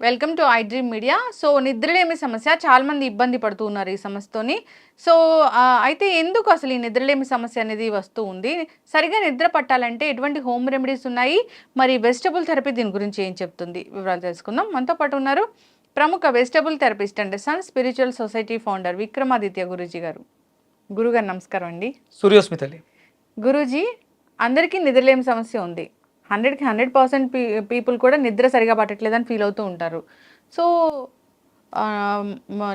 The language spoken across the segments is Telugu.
Welcome to I dream media. So నిద్రలేమి సమస్య చాలా మంది ఇబ్బంది పడుతూ ఉన్నారు ఈ సమస్యతోని. సో అయితే ఎందుకు అసలు ఈ నిద్రలేమి సమస్య అనేది వస్తూ ఉంది? సరిగా నిద్ర పట్టాలంటే ఎటువంటి హోమ్ రెమెడీస్ ఉన్నాయి? మరి వెజిటబుల్ థెరపీ దీని గురించి ఏం చెప్తుంది? వివరాలు తెలుసుకుందాం. మనతో పాటు ఉన్నారు ప్రముఖ vegetable therapist and sun spiritual society founder Vikramaditya Guruji గారు. గురుగారు నమస్కారం అండి. సూర్యోస్మితలి. గురూజీ, అందరికీ నిద్రలేమి సమస్య ఉంది. 100కి 100% పీపుల్ కూడా నిద్ర సరిగా పట్టట్లేదని ఫీల్ అవుతూ ఉంటారు. సో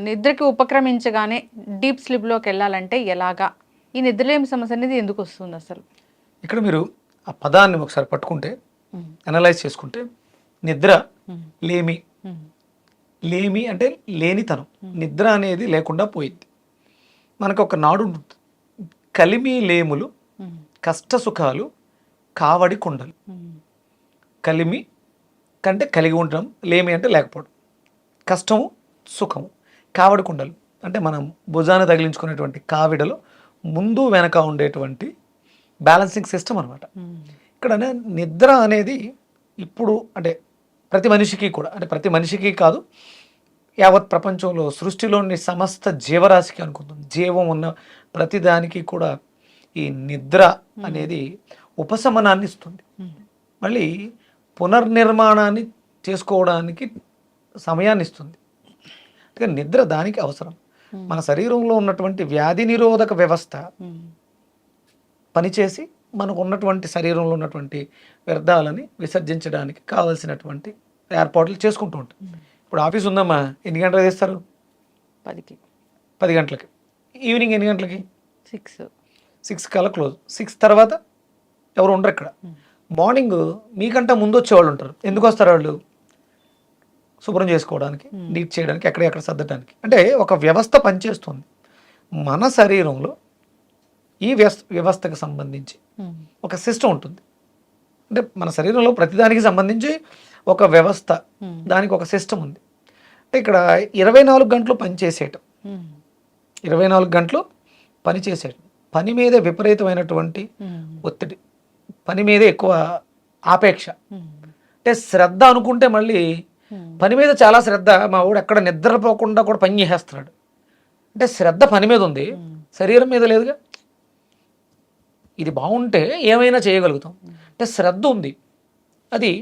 నిద్రకి ఉపక్రమించగానే డీప్ స్లీప్లోకి వెళ్ళాలంటే ఎలాగా? ఈ నిద్రలేమి సమస్య అనేది ఎందుకు వస్తుంది అసలు? ఇక్కడ మీరు ఆ పదాన్ని ఒకసారి పట్టుకుంటే అనలైజ్ చేసుకుంటే నిద్ర లేమి, లేమి అంటే లేనితనం. నిద్ర అనేది లేకుండా పోయింది. మనకు ఒక నాడు ఉంటుంది, కలిమి లేములు కష్ట సుఖాలు కావడి కుండలు. కలిమి కంటే కలిగి ఉండడం, లేమి అంటే లేకపోవడం, కష్టము సుఖము. కావడి కుండలు అంటే మనం భుజాన్ని తగిలించుకునేటువంటి కావిడలో ముందు వెనక ఉండేటువంటి బ్యాలెన్సింగ్ సిస్టమ్ అనమాట. ఇక్కడ నిద్ర అనేది ఇప్పుడు అంటే ప్రతి మనిషికి కూడా, అంటే ప్రతి మనిషికి కాదు, యావత్ ప్రపంచంలో సృష్టిలోని సమస్త జీవరాశికి అనుకుందాం, జీవం ఉన్న ప్రతిదానికి కూడా ఈ నిద్ర అనేది ఉపశమనాన్ని ఇస్తుంది. మళ్ళీ పునర్నిర్మాణాన్ని చేసుకోవడానికి సమయాన్ని ఇస్తుంది. అంటే నిద్ర దానికి అవసరం. మన శరీరంలో ఉన్నటువంటి వ్యాధి నిరోధక వ్యవస్థ పనిచేసి మనకు ఉన్నటువంటి శరీరంలో ఉన్నటువంటి వ్యర్థాలని విసర్జించడానికి కావలసినటువంటి ఏర్పాట్లు చేసుకుంటూ ఉంటాం. ఇప్పుడు ఆఫీస్ ఉందమ్మా, ఎన్ని గంటలకు చేస్తారు? 10 గంటలకి. ఈవినింగ్ ఎన్ని గంటలకి? 6 కల్లా క్లోజ్. 6 తర్వాత ఎవరు ఉండరు ఇక్కడ. మార్నింగ్ మీకంటే ముందు వచ్చేవాళ్ళు ఉంటారు. ఎందుకు వస్తారు వాళ్ళు? శుభ్రం చేసుకోవడానికి, నీట్ చేయడానికి, ఎక్కడెక్కడ సర్దడానికి. అంటే ఒక వ్యవస్థ పనిచేస్తుంది మన శరీరంలో. ఈ వ్యవస్థకు సంబంధించి ఒక సిస్టమ్ ఉంటుంది. అంటే మన శరీరంలో ప్రతిదానికి సంబంధించి ఒక వ్యవస్థ, దానికి ఒక సిస్టమ్ ఉంది. అంటే ఇక్కడ 24 గంటలు పనిచేసేయటం, 24 గంటలు పనిచేసేయటం, పని మీద విపరీతమైనటువంటి ఒత్తిడి, పని మీదే ఎక్కువ ఆపేక్ష. అంటే శ్రద్ధ అనుకుంటే మళ్ళీ పని మీద చాలా శ్రద్ధ. మా వాడు ఎక్కడ నిద్రపోకుండా కూడా పని చేసేస్తున్నాడు. అంటే శ్రద్ధ పని మీద ఉంది, శరీరం మీద లేదుగా. ఇది బాగుంటే ఏమైనా చేయగలుగుతాం. అంటే శ్రద్ధ ఉంది, అది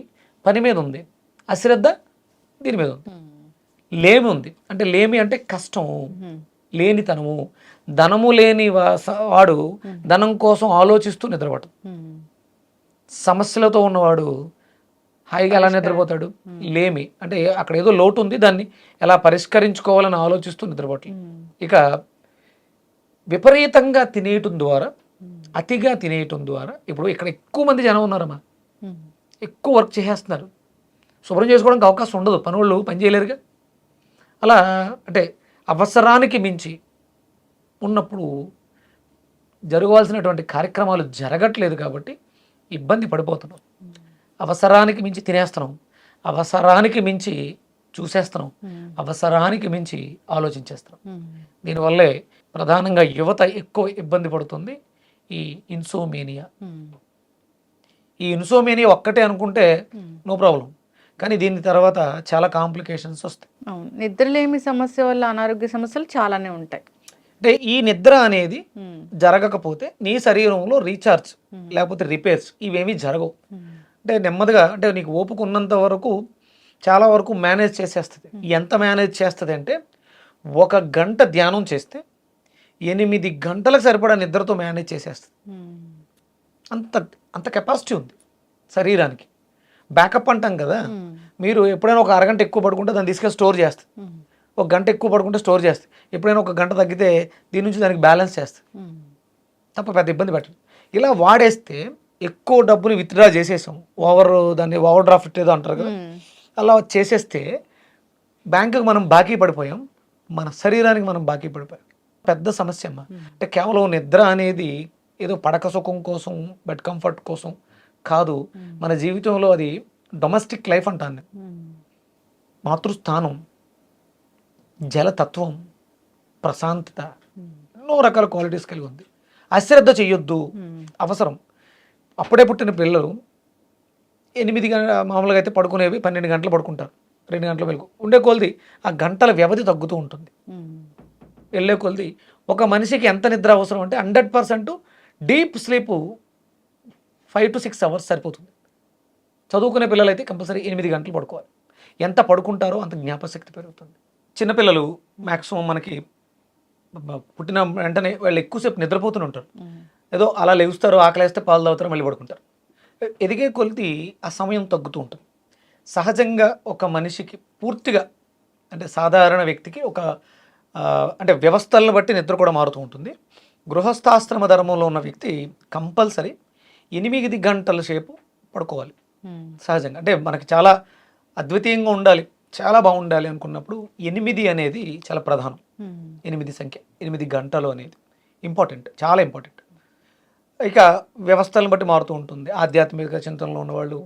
పని మీద ఉంది. అశ్రద్ధ దీని మీద ఉంది. లేమి ఉంది, అంటే లేమి అంటే కష్టము, లేనితనము. ధనము లేని వాడు ధనం కోసం ఆలోచిస్తూ నిద్రపోతాడు. సమస్యలతో ఉన్నవాడు హాయిగా ఎలా నిద్రపోతాడు? లేమి అంటే అక్కడ ఏదో లోటు ఉంది, దాన్ని ఎలా పరిష్కరించుకోవాలని ఆలోచిస్తూ నిద్రపోతాడు. ఇక విపరీతంగా తినేయటం ద్వారా, అతిగా తినేయటం ద్వారా, ఇప్పుడు ఇక్కడ ఎక్కువ మంది జనం ఉన్నారమ్మా, ఎక్కువ వర్క్ చేసేస్తున్నారు, శుభ్రం చేసుకోవడానికి అవకాశం ఉండదు, పనులు పని చేయలేరుగా. అలా అంటే అవసరానికి మించి ఉన్నప్పుడు జరగవలసినటువంటి కార్యక్రమాలు జరగట్లేదు కాబట్టి ఇబ్బంది పడిపోతున్నాం. అవసరానికి మించి తినేస్తున్నాం, అవసరానికి మించి చూసేస్తున్నాం, అవసరానికి మించి ఆలోచించేస్తున్నాం. దీనివల్లే ప్రధానంగా యువత ఎక్కువ ఇబ్బంది పడుతుంది. ఈ ఇన్సోమేనియా, ఈ ఇన్సోమేనియా ఒక్కటే అనుకుంటే నో ప్రాబ్లం, కానీ దీని తర్వాత చాలా కాంప్లికేషన్స్ వస్తాయి. నిద్రలేమి సమస్య వల్ల అనారోగ్య సమస్యలు చాలానే ఉంటాయి. అంటే ఈ నిద్ర అనేది జరగకపోతే నీ శరీరంలో రీఛార్జ్ లేకపోతే రిపేర్స్ ఇవేమీ జరగవు. అంటే నెమ్మదిగా, అంటే నీకు ఓపిక ఉన్నంత వరకు చాలా వరకు మేనేజ్ చేసేస్తుంది. ఎంత మేనేజ్ చేస్తుంది అంటే 1 గంట ధ్యానం చేస్తే 8 గంటలకు సరిపడా నిద్రతో మేనేజ్ చేసేస్తుంది. అంత అంత కెపాసిటీ ఉంది శరీరానికి. బ్యాకప్ అంటాం కదా, మీరు ఎప్పుడైనా ఒక అరగంట ఎక్కువ పడుకుంటే దాన్ని తీసుకెళ్ళి స్టోర్ చేస్తుంది, 1 గంట ఎక్కువ పడుకుంటే స్టోర్ చేస్తుంది, ఎప్పుడైనా 1 గంట తగ్గితే దీని నుంచి దానికి బ్యాలెన్స్ చేస్తుంది, తప్ప పెద్ద ఇబ్బంది పెట్టదు. ఇలా వాడేస్తే ఎక్కువ డబ్బుని విత్డ్రా చేసేసాం, దాన్ని ఓవర్ డ్రాఫ్ట్ ఏదో అంటారు కదా, అలా చేసేస్తే బ్యాంకుకి మనం బాకీ పడిపోయాం, మన శరీరానికి మనం బాకీ పడిపోయాం. పెద్ద సమస్య అమ్మా. అంటే కేవలం నిద్ర అనేది ఏదో పడక సుఖం కోసం, బెడ్ కంఫర్ట్ కోసం కాదు. మన జీవితంలో అది డొమెస్టిక్ లైఫ్ అంటాను నేను. మాతృస్థానం, జలతత్వం, ప్రశాంతత, ఎన్నో రకాల క్వాలిటీస్ కలిగి ఉంది. అశ్రద్ధ చెయ్యొద్దు, అవసరం. అప్పుడే పుట్టిన పిల్లలు మామూలుగా అయితే పడుకునేవి 12 గంటలు పడుకుంటారు, 2 గంటల మెలకు ఉండే కొలది ఆ గంటల వ్యవధి తగ్గుతూ ఉంటుంది. వెళ్ళే కొలది ఒక మనిషికి ఎంత నిద్ర అవసరం అంటే 100% డీప్ స్లీప్ 5 to 6 అవర్స్ సరిపోతుంది. చదువుకునే పిల్లలైతే కంపల్సరీ 8 గంటలు పడుకోవాలి. ఎంత పడుకుంటారో అంత జ్ఞాపశక్తి పెరుగుతుంది. చిన్నపిల్లలు మ్యాక్సిమం మనకి పుట్టిన వెంటనే వాళ్ళు ఎక్కువసేపు నిద్రపోతూనే ఉంటారు. ఏదో అలా లేస్తారు, ఆకలేస్తే పాలు తాగుతారు, మళ్ళీ పడుకుంటారు. ఎదిగే కొలిది ఆ సమయం తగ్గుతూ ఉంటుంది. సహజంగా ఒక మనిషికి పూర్తిగా అంటే సాధారణ వ్యక్తికి ఒక అంటే వ్యవస్థలను బట్టి నిద్ర కూడా మారుతూ ఉంటుంది. గృహస్థాశ్రమ ధర్మంలో ఉన్న వ్యక్తి కంపల్సరీ 8 గంటల సేపు పడుకోవాలి సహజంగా. అంటే మనకి చాలా అద్వితీయంగా ఉండాలి, చాలా బాగుండాలి అనుకున్నప్పుడు 8 అనేది చాలా ప్రధానం. 8 సంఖ్య, 8 గంటలు అనేది ఇంపార్టెంట్, చాలా ఇంపార్టెంట్. ఇక వ్యవస్థలను బట్టి మారుతూ ఉంటుంది. ఆధ్యాత్మిక చింతనలో ఉన్నవాళ్ళు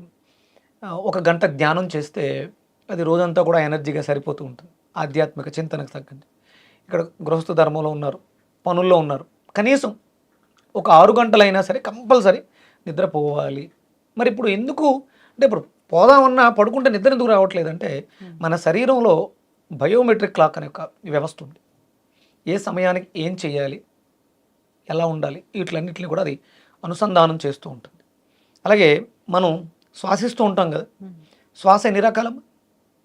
1 గంట ధ్యానం చేస్తే అది రోజంతా కూడా ఎనర్జీగా సరిపోతూ ఉంటుంది ఆధ్యాత్మిక చింతనకు తగ్గండి. ఇక్కడ గృహస్థ ధర్మంలో ఉన్నారు, పనుల్లో ఉన్నారు, కనీసం ఒక 6 గంటలైనా సరే కంపల్సరీ నిద్రపోవాలి. మరి ఇప్పుడు ఎందుకు అంటే ఇప్పుడు పోదామన్నా పడుకుంటే నిద్ర ఎందుకు రావట్లేదంటే మన శరీరంలో బయోమెట్రిక్ క్లాక్ అనే ఒక వ్యవస్థ ఉంది. ఏ సమయానికి ఏం చేయాలి, ఎలా ఉండాలి, వీటిలన్నింటినీ కూడా అది అనుసంధానం చేస్తూ ఉంటుంది. అలాగే మనం శ్వాసిస్తూ ఉంటాం కదా, శ్వాస ఎన్ని రకాలమ్మా?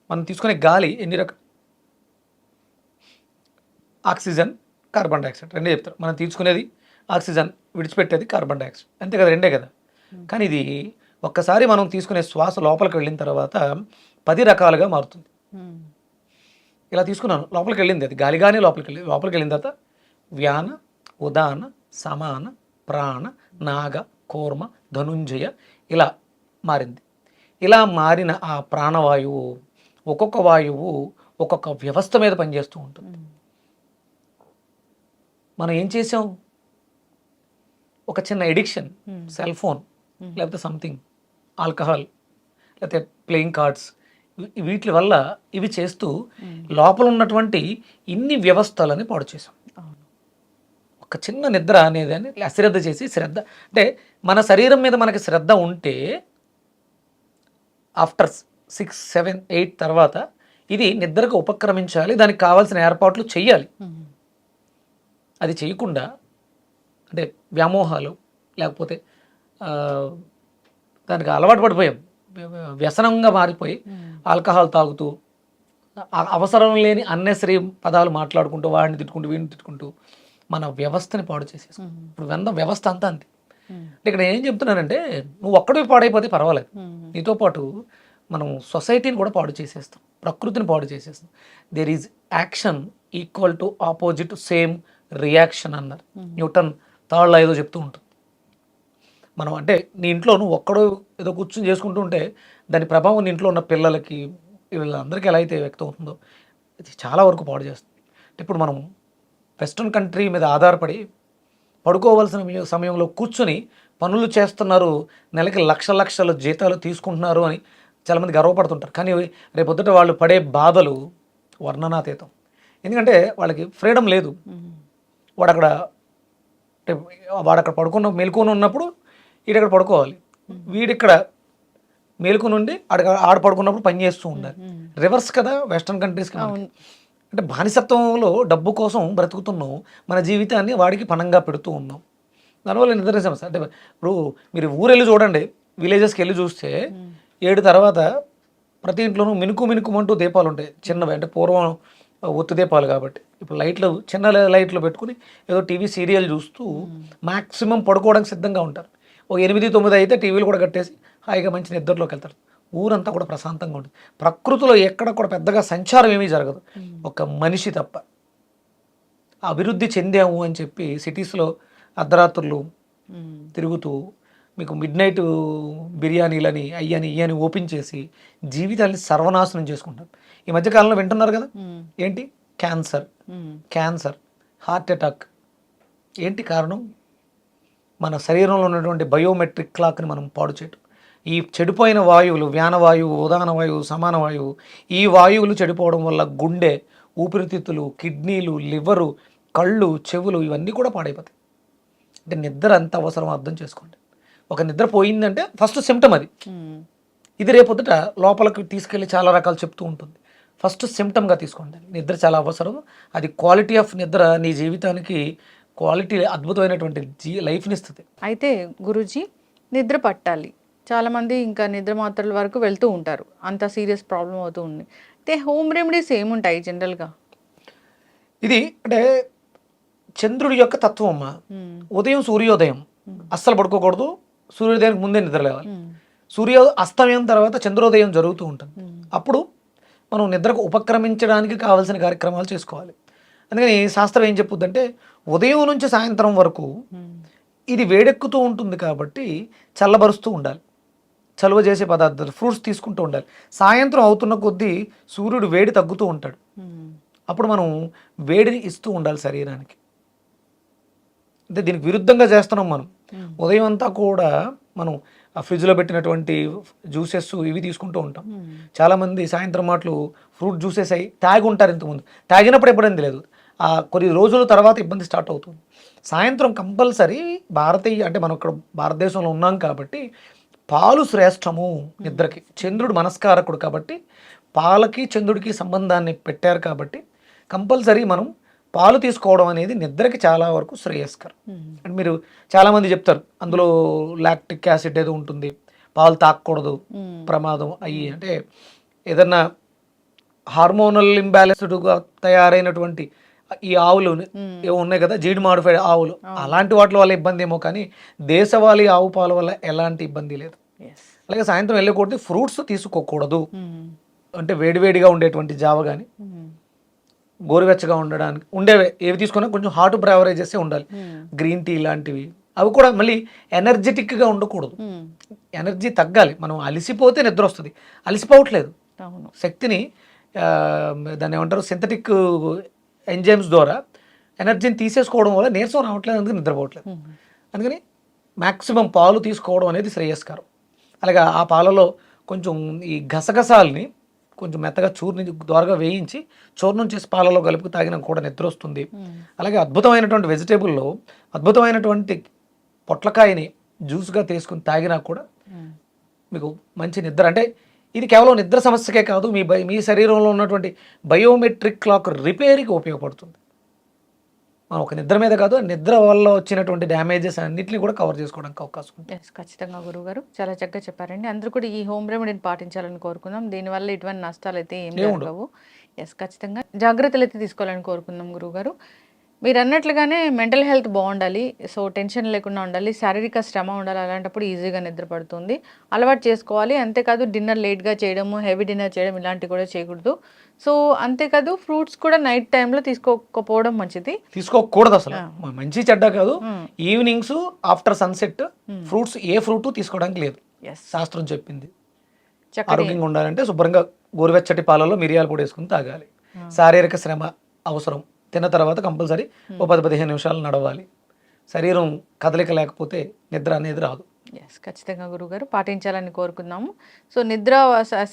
మనం తీసుకునే గాలి ఎన్ని రకాలు? ఆక్సిజన్, కార్బన్ డైఆక్సైడ్ రెండే చెప్తారు. మనం తీసుకునేది ఆక్సిజన్, విడిచిపెట్టేది కార్బన్ డైఆక్సైడ్, అంతే కదా, రెండే కదా. కానీ ఇది ఒక్కసారి మనం తీసుకునే శ్వాస లోపలికి వెళ్ళిన తర్వాత 10 రకాలుగా మారుతుంది. ఇలా తీసుకున్నాను, లోపలికి వెళ్ళింది అది గాలిగానే లోపలికి వెళ్ళిన తర్వాత వ్యాన, ఉదాన, సమాన, ప్రాణ, నాగ, కూర్మ, ధనుంజయ ఇలా మారింది. ఇలా మారిన ఆ ప్రాణవాయువు ఒక్కొక్క వాయువు ఒక్కొక్క వ్యవస్థ మీద పనిచేస్తూ ఉంటుంది. మనం ఏం చేసాం, ఒక చిన్న ఎడిక్షన్, సెల్ ఫోన్ లేకపోతే సంథింగ్, ఆల్కహాల్ లేకపోతే ప్లేయింగ్ కార్డ్స్, వీటి వల్ల ఇవి చేస్తూ లోపల ఉన్నటువంటి ఇన్ని వ్యవస్థలని పాడు చేసాం. ఒక చిన్న నిద్ర అనేది అని అశ్రద్ధ చేసి, శ్రద్ధ అంటే మన శరీరం మీద మనకి శ్రద్ధ ఉంటే ఆఫ్టర్ 6, 7, 8 తర్వాత ఇది నిద్రకు ఉపక్రమించాలి, దానికి కావాల్సిన ఏర్పాట్లు చెయ్యాలి. అది చేయకుండా అంటే వ్యామోహాలు లేకపోతే దానికి అలవాటు పడిపోయాం, వ్యసనంగా మారిపోయి ఆల్కహాల్ తాగుతూ అవసరం లేని అన్నెసరీ పదాలు మాట్లాడుకుంటూ వాడిని తిట్టుకుంటూ వీడిని తిట్టుకుంటూ మన వ్యవస్థని పాడు చేసేసాం. ఇప్పుడు వ్యవస్థ అంతా అంతే. అంటే ఇక్కడ ఏం చెప్తున్నానంటే నువ్వు ఒక్కడివి పాడైపోతే పర్వాలేదు, నీతో పాటు మనం సొసైటీని కూడా పాడు చేసేస్తాం, ప్రకృతిని పాడు చేసేస్తాం. There is action equal to opposite same reaction అన్నారు న్యూటన్ థర్డ్ లా ఏదో చెప్తూ ఉంటుంది. మనం అంటే నీ ఇంట్లో నువ్వు ఒక్కడో ఏదో కూర్చొని చేసుకుంటూ ఉంటే దాని ప్రభావం నీ ఇంట్లో ఉన్న పిల్లలకి వీళ్ళందరికీ ఎలా అయితే వ్యక్తం అవుతుందో ఇది చాలా వరకు పాడు చేస్తుంది. ఇప్పుడు మనం వెస్ట్రన్ కంట్రీ మీద ఆధారపడి పడుకోవాల్సిన సమయంలో కూర్చొని పనులు చేస్తున్నారు, నెలకి లక్షల జీతాలు తీసుకుంటున్నారు అని చాలామంది గర్వపడుతుంటారు. కానీ రేపొద్దుట వాళ్ళు పడే బాధలు వర్ణనాతీతం. ఎందుకంటే వాళ్ళకి ఫ్రీడమ్ లేదు. వాడు అక్కడ మేలుకొని ఉన్నప్పుడు వీడక్కడ పడుకోవాలి, వీడిక్కడ మేలుకొని ఉండి ఆడ పడుకున్నప్పుడు పని చేస్తూ ఉండాలి. రివర్స్ కదా వెస్ట్రన్ కంట్రీస్కి. అంటే బానిసత్వంలో డబ్బు కోసం బ్రతుకుతున్నాం, మన జీవితాన్ని వాడికి పణంగా పెడుతూ ఉన్నాం. దానివల్ల నిద్ర సమస్య. అంటే ఇప్పుడు మీరు ఊరెళ్ళి చూడండి, విలేజెస్కి వెళ్ళి చూస్తే 7 తర్వాత ప్రతి ఇంట్లోనూ మినుకుమంటూ దీపాలు ఉంటాయి చిన్నవి. అంటే పూర్వం ఒత్తు దీపాలు కాబట్టి ఇప్పుడు చిన్న లైట్లు పెట్టుకుని ఏదో టీవీ సీరియల్ చూస్తూ మ్యాక్సిమం పడుకోవడానికి సిద్ధంగా ఉంటారు. ఒక 8, 9 అయితే టీవీలు కూడా కట్టేసి హాయిగా మంచి నిద్రలోకి వెళ్తారు. ఊరంతా కూడా ప్రశాంతంగా ఉంటుంది. ప్రకృతిలో ఎక్కడ కూడా పెద్దగా సంచారం ఏమీ జరగదు, ఒక మనిషి తప్ప. అభివృద్ధి చెందాము అని చెప్పి సిటీస్లో అర్ధరాత్రులు తిరుగుతూ మీకు మిడ్-నైట్ బిర్యానీలని ఇయ్యని ఓపెన్ చేసి జీవితాన్ని సర్వనాశనం చేసుకుంటారు. ఈ మధ్యకాలంలో వింటున్నారు కదా, ఏంటి క్యాన్సర్, హార్ట్ అటాక్. ఏంటి కారణం? మన శరీరంలో ఉన్నటువంటి బయోమెట్రిక్ క్లాక్ని మనం పాడు చేయటం. ఈ చెడిపోయిన వాయువులు, వ్యానవాయువు, ఉదాన వాయువు, సమాన వాయువు, ఈ వాయువులు చెడిపోవడం వల్ల గుండె, ఊపిరితిత్తులు, కిడ్నీలు, లివరు, కళ్ళు, చెవులు ఇవన్నీ కూడా పాడైపోతాయి. అంటే నిద్ర ఎంత అవసరం అర్థం చేసుకోండి. ఒక నిద్ర పోయిందంటే ఫస్ట్ సిమ్టమ్ అది. ఇది రేపొద్దుట లోపలికి తీసుకెళ్ళి చాలా రకాలు చెప్తూ ఉంటుంది. ఫస్ట్ సిమ్టమ్గా తీసుకోండి. నిద్ర చాలా అవసరం. అది క్వాలిటీ ఆఫ్ నిద్ర నీ జీవితానికి క్వాలిటీ అద్భుతమైనటువంటి లైఫ్ని ఇస్తుంది. అయితే గురూజీ, నిద్ర పట్టాలి, చాలామంది ఇంకా నిద్ర మాత్రల వరకు వెళ్తూ ఉంటారు, అంత సీరియస్ ప్రాబ్లం అవుతూ ఉంది. అయితే హోమ్ రెమెడీస్ ఏముంటాయి జనరల్గా? ఇది అంటే చంద్రుడి యొక్క తత్వం అమ్మా. ఉదయం సూర్యోదయం అస్సలు పడుకోకూడదు, సూర్యోదయానికి ముందే నిద్ర లేవాలి. అస్తమయం తర్వాత చంద్రోదయం జరుగుతూ ఉంటుంది. అప్పుడు మనం నిద్రకు ఉపక్రమించడానికి కావాల్సిన కార్యక్రమాలు చేసుకోవాలి. అందుకని శాస్త్రం ఏం చెప్పుద్దంటే ఉదయం నుంచి సాయంత్రం వరకు ఇది వేడెక్కుతూ ఉంటుంది కాబట్టి చల్లబరుస్తూ ఉండాలి, చలువ చేసే పదార్థాలు ఫ్రూట్స్ తీసుకుంటూ ఉండాలి. సాయంత్రం అవుతున్న కొద్దీ సూర్యుడు వేడి తగ్గుతూ ఉంటాడు, అప్పుడు మనం వేడిని ఇస్తూ ఉండాలి శరీరానికి. అంటే దీనికి విరుద్ధంగా చేస్తున్నాం మనం. ఉదయం అంతా కూడా మనం ఆ ఫ్రిడ్జ్లో పెట్టినటువంటి జ్యూసెస్ ఇవి తీసుకుంటూ ఉంటాం. చాలామంది సాయంత్రం మాటలు ఫ్రూట్ జ్యూసెస్ అయ్యి తాగి ఉంటారు. ఇంతకుముందు తాగినప్పుడు ఇబ్బంది లేదు, ఆ కొన్ని రోజుల తర్వాత ఇబ్బంది స్టార్ట్ అవుతుంది. సాయంత్రం కంపల్సరీ అంటే మనం ఇక్కడ భారతదేశంలో ఉన్నాం కాబట్టి పాలు శ్రేష్టము నిద్రకి. చంద్రుడు మనస్కారకుడు కాబట్టి పాలకి చంద్రుడికి సంబంధాన్ని పెట్టారు కాబట్టి కంపల్సరీ మనం పాలు తీసుకోవడం అనేది నిద్రకి చాలా వరకు శ్రేయస్కరం. అండ్ మీరు చాలామంది చెప్తారు అందులో లాక్టిక్ యాసిడ్ ఏదో ఉంటుంది, పాలు తాగకూడదు, ప్రమాదం అయ్యి. అంటే ఏదన్నా హార్మోనల్ ఇంబ్యాలెన్స్డ్గా తయారైనటువంటి ఈ ఆవులు ఏవో ఉన్నాయి కదా, జీడి మాడిఫైడ్ ఆవులు, అలాంటి వాటి వల్ల ఇబ్బంది ఏమో, కానీ దేశవాళీ ఆవు పాల వల్ల ఎలాంటి ఇబ్బంది లేదు. అలాగే సాయంత్రం వెళ్ళకూడదు, ఫ్రూట్స్ తీసుకోకూడదు. అంటే వేడివేడిగా ఉండేటువంటి జావ కానీ గోరువెచ్చగా ఉండడానికి ఉండేవే ఏవి తీసుకున్నా కొంచెం హాట్ బ్రావరేజెస్ ఉండాలి. గ్రీన్ టీ లాంటివి, అవి కూడా మళ్ళీ ఎనర్జెటిక్గా ఉండకూడదు. ఎనర్జీ తగ్గాలి. మనం అలసిపోతే నిద్ర వస్తుంది, అలసిపోవట్లేదు. శక్తిని దాన్ని ఏమంటారు సింథటిక్ ఎంజైమ్స్ ద్వారా ఎనర్జీని తీసేసుకోవడం వల్ల నీరసం రావట్లేదు, అందుకని నిద్రపోవట్లేదు. అందుకని మ్యాక్సిమం పాలు తీసుకోవడం అనేది శ్రేయస్కరం. అలాగే ఆ పాలలో కొంచెం ఈ గసగసాలని కొంచెం మెత్తగా చూర్ని ద్వారగా వేయించి చూర్ణం చేసి పాలలో కలుపుకు తాగినా కూడా నిద్ర వస్తుంది. అలాగే అద్భుతమైనటువంటి వెజిటేబుల్లో అద్భుతమైనటువంటి పొట్లకాయని జ్యూస్గా తీసుకుని తాగినా కూడా మీకు మంచి నిద్ర. అంటే ఇది కేవలం నిద్ర సమస్యకే కాదు, మీ శరీరంలో ఉన్నటువంటి బయోమెట్రిక్ క్లాక్ రిపేర్కి ఉపయోగపడుతుంది. మనం ఒక నిద్ర మీద కాదు, నిద్ర వల్ల వచ్చినటువంటి డ్యామేజెస్ అన్నింటినీ కూడా కవర్ చేసుకోవడానికి అవకాశం ఉంది. ఖచ్చితంగా గురువుగారు చాలా చక్కగా చెప్పారండి. అందరూ కూడా ఈ హోమ్ రెమెడీని పాటించాలని కోరుకుందాం. దీనివల్ల ఇటువంటి నష్టాలు అయితే ఏం ఉండవు. ఖచ్చితంగా జాగ్రత్తలు అయితే తీసుకోవాలని కోరుకుందాం గురువుగారు. మీరు అన్నట్లుగానే మెంటల్ హెల్త్ బాగుండాలి, సో టెన్షన్ లేకుండా ఉండాలి, శారీరక శ్రమ ఉండాలి. అలాంటప్పుడు ఈజీగా నిద్ర పడుతుంది, అలవాటు చేసుకోవాలి. అంతేకాదు డిన్నర్ లేట్గా చేయడము, హెవీ డిన్నర్ చేయడం ఇలాంటివి కూడా చేయకూడదు. సో అంతేకాదు ఫ్రూట్స్ కూడా నైట్ టైంలో తీసుకోకపోవడం మంచిది, తీసుకోకూడదు అసలు. మంచి చెడ్డ కాదు, ఈవినింగ్స్ ఆఫ్టర్ సన్సెట్ ఫ్రూట్స్ ఏ ఫ్రూట్ తీసుకోవడానికి లేదు, శాస్త్రం చెప్పింది. ఆరోగ్యంగా ఉండాలంటే శుభ్రంగా గోరువెచ్చటి పాలలో మిరియాల పొడి వేసుకుని తాగాలి. శారీరక శ్రమ అవసరం. తిన్న తర్వాత కంపల్సరీ 10-15 నిమిషాలు నడవాలి. శరీరం కదలిక లేకపోతే నిద్ర అనేది రాదు. ఖచ్చితంగా గురువుగారు పాటించాలని కోరుకుందాము. సో నిద్ర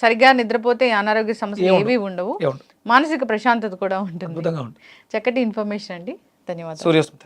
సరిగ్గా నిద్రపోతే అనారోగ్య సమస్యలు ఏవి ఉండవు, మానసిక ప్రశాంతత కూడా ఉంటుంది. చక్కటి ఇన్ఫర్మేషన్ అండి, ధన్యవాదాలు. సూర్యోస్మి.